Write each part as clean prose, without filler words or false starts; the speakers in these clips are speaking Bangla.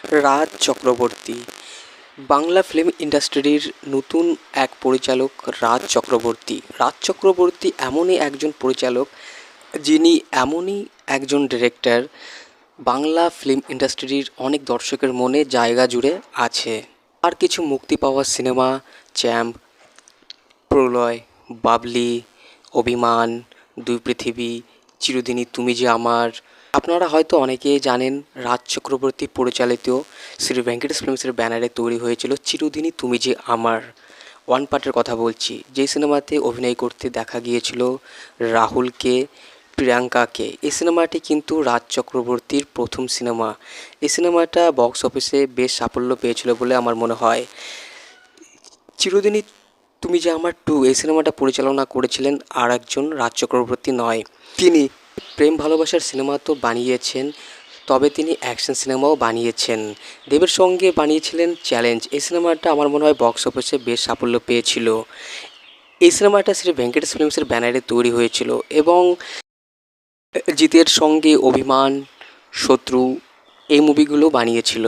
রাজ চক্রবর্তী। বাংলা ফিল্ম ইন্ডাস্ট্রির নতুন এক পরিচালক রাজ চক্রবর্তী। রাজ চক্রবর্তী এমনই একজন পরিচালক, যিনি এমনই একজন ডিরেক্টর, বাংলা ফিল্ম ইন্ডাস্ট্রির অনেক দর্শকের মনে জায়গা জুড়ে আছে। আর কিছু মুক্তি পাওয়া সিনেমা চ্যাম্প, প্রলয়, বাবলি, অভিমান, দুই পৃথিবী, চিরদিনই তুমি যে আমার। আপনারা হয়তো অনেকেই জানেন রাজ চক্রবর্তী পরিচালিত শ্রী ভেঙ্কটেশ ফিল্মসের ব্যানারে তৈরি হয়েছিল চিরদিনই তুমি যে আমার। ওয়ান পার্টের কথা বলছি, যেই সিনেমাতে অভিনয় করতে দেখা গিয়েছিল রাহুলকে, প্রিয়াঙ্কাকে। এই সিনেমাটি কিন্তু রাজ চক্রবর্তীর প্রথম সিনেমা। এই সিনেমাটা বক্স অফিসে বেশ সাফল্য পেয়েছিল বলে আমার মনে হয়। চিরদিনই তুমি যে আমার টু, এই সিনেমাটা পরিচালনা করেছিলেন আর একজন রাজ চক্রবর্তী নয়। তিনি প্রেম ভালোবাসার সিনেমা তো বানিয়েছেন, তবে তিনি অ্যাকশন সিনেমাও বানিয়েছেন। দেবের সঙ্গে বানিয়েছিলেন চ্যালেঞ্জ। এই সিনেমাটা আমার মনে হয় বক্স অফিসে বেশ সাফল্য পেয়েছিল। এই সিনেমাটা শ্রী ভেঙ্কটেশ ফিল্মসের ব্যানারে তৈরি হয়েছিল এবং জিতের সঙ্গে অভিমান, শত্রু এই মুভিগুলো বানিয়েছিল।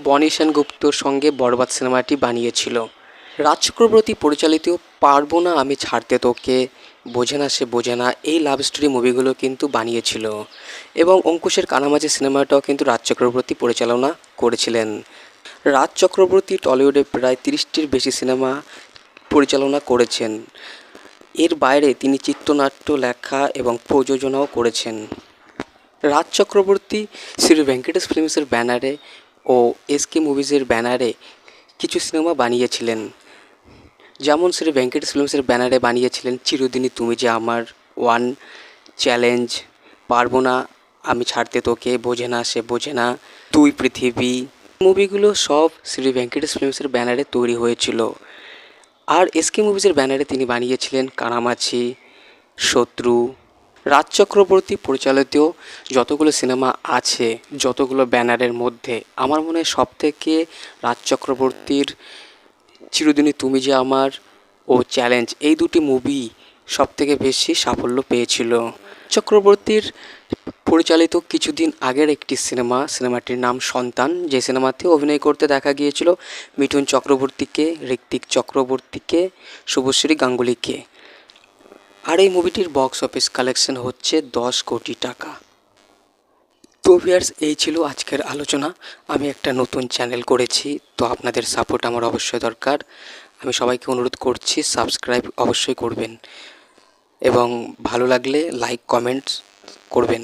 বনি সেনগুপ্তর সঙ্গে বরবাদ সিনেমাটি বানিয়েছিল। রাজ চক্রবর্তী পরিচালিত পারবো না আমি ছাড়তে তোকে, বোঝে না সে বোঝে না, এই লাভ স্টোরি মুভিগুলো কিন্তু বানিয়েছিল। এবং অঙ্কুশের কানামাছি সিনেমাটাও কিন্তু রাজ চক্রবর্তী পরিচালনা করেছিলেন। রাজ চক্রবর্তী টলিউডে প্রায় 30টির বেশি সিনেমা পরিচালনা করেছেন। এর বাইরে তিনি চিত্রনাট্য লেখা এবং প্রযোজনাও করেছেন। রাজ চক্রবর্তী শ্রী ভেঙ্কটেশ ফিল্মসের ব্যানারে ও এসকে মুভিজের ব্যানারে কিছু সিনেমা বানিয়েছিলেন। যেমন শ্রী ভেঙ্কটেশ ফিল্মসের ব্যানারে বানিয়েছিলেন চিরদিনই তুমি যে আমার, ওয়ান, চ্যালেঞ্জ, পারবো না আমি ছাড়তে তোকে, বোঝে না সে বোঝে না, দুই পৃথিবী। মুভিগুলো সব শ্রী ভেঙ্কটেশ ফিল্মসের ব্যানারে তৈরি হয়েছিল। আর এসকে মুভিজের ব্যানারে তিনি বানিয়েছিলেন কানামাছি, শত্রু। রাজ চক্রবর্তী পরিচালিত যতগুলো সিনেমা আছে, যতগুলো ব্যানারের মধ্যে, আমার মনে হয় সবথেকে রাজ চক্রবর্তীর চিরদিনই তুমি যে আমার ও চ্যালেঞ্জ, এই দুটি মুভি সবথেকে বেশি সাফল্য পেয়েছিল। চক্রবর্তীর পরিচালিত কিছুদিন আগের একটি সিনেমাটির নাম সন্তান, যে সিনেমাতে অভিনয় করতে দেখা গিয়েছিল মিঠুন চক্রবর্তীকে, ঋত্বিক চক্রবর্তীকে, শুভশ্রী গাঙ্গুলিকে। আর এই মুভিটির বক্স অফিস কালেকশন হচ্ছে 10 কোটি টাকা। তো ভিউয়ার্স, এই ছিল আজকের আলোচনা। আমি একটা নতুন চ্যানেল করেছি, তো আপনাদের সাপোর্ট আমার অবশ্যই দরকার। আমি সবাইকে অনুরোধ করছি সাবস্ক্রাইব অবশ্যই করবেন এবং ভালো লাগলে লাইক কমেন্টস করবেন।